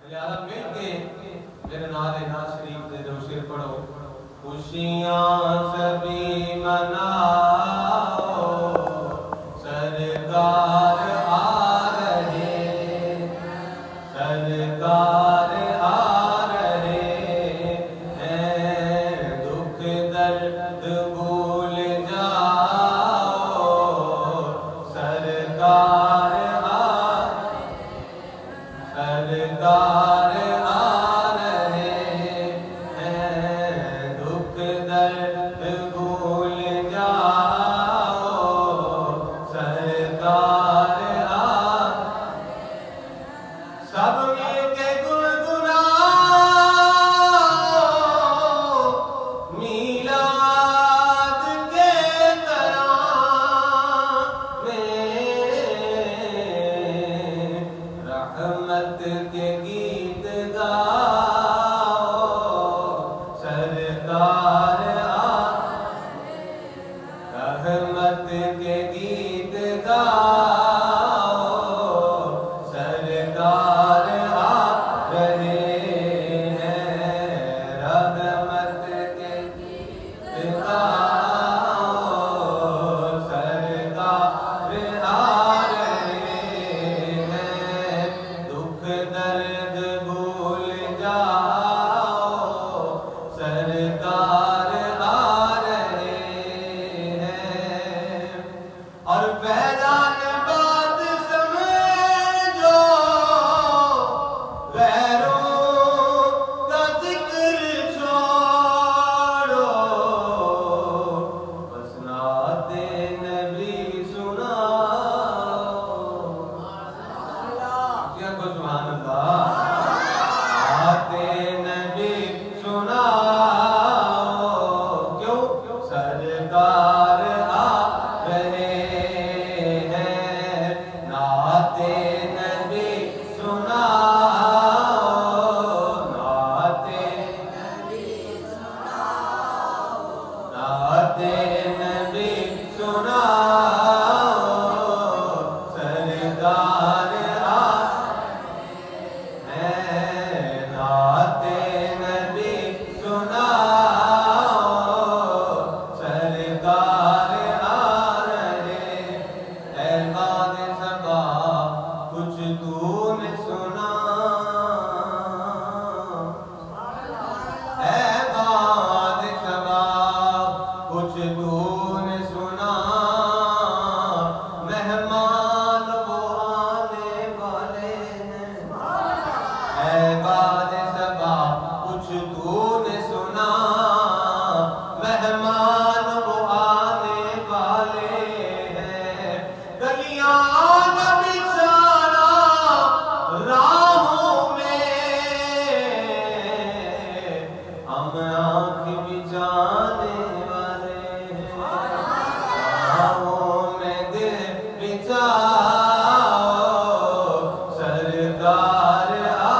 لہذا مل کے میرے نال ناز شریف دے دو شیر پڑھو. خوشیاں سبھی مناؤ سرکار آ رہے سرکار آ رہے ہیں دکھ درد بھول جاؤ سرکار سرکار آ رہے ہیں دکھ درد بھول جاؤ سرکار آ سب مل کے گنگناؤ میلاد کے ترانے رحمت کے گیت گاؤ سرکار رحمت کے گیت گاؤ سرکار آ رہے ہیں رحمت کے گیت گاؤ سرکار آ رہے ہیں دکھ درد بھول جاؤ سرکار آ رہے ہیں اور فیضان بات سمجھو غیروں کا ذکر چھوڑو بس نعت نبی سناؤ کیا کو سبحان اللہ نعت نبی سناؤ کیوں سرکار آ رہے ہیں نعت نبی سناؤ نعت نبی سناؤ سرکار آ نعت نبی سناؤ سرکار آ رہے اے باد صبا کچھ تو نے سنا اے باد صبا کچھ تو نے سنا مہمان وہ آنے والے ہیں اے باد صبا کچھ تو نے سنا مہمان وہ آنے والے ہیں گلیاں نہ بچھانا راہوں میں ہم آنکھ بچھانے والے ہیں راہوں میں دل بچھاؤ سرکار آ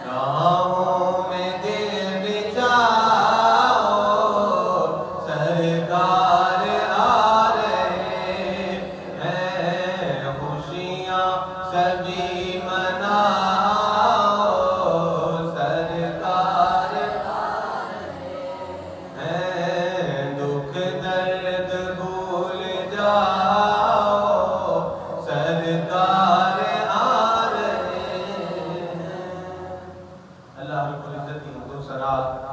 راہوں میں دل بچھاؤ سرکار آ رہے ہیں خوشیاں سبھی مناؤ سرکار دکھ درد بھول جاؤ سرکار آ رہے ہیں اللہ رب العزت کی حضور سرات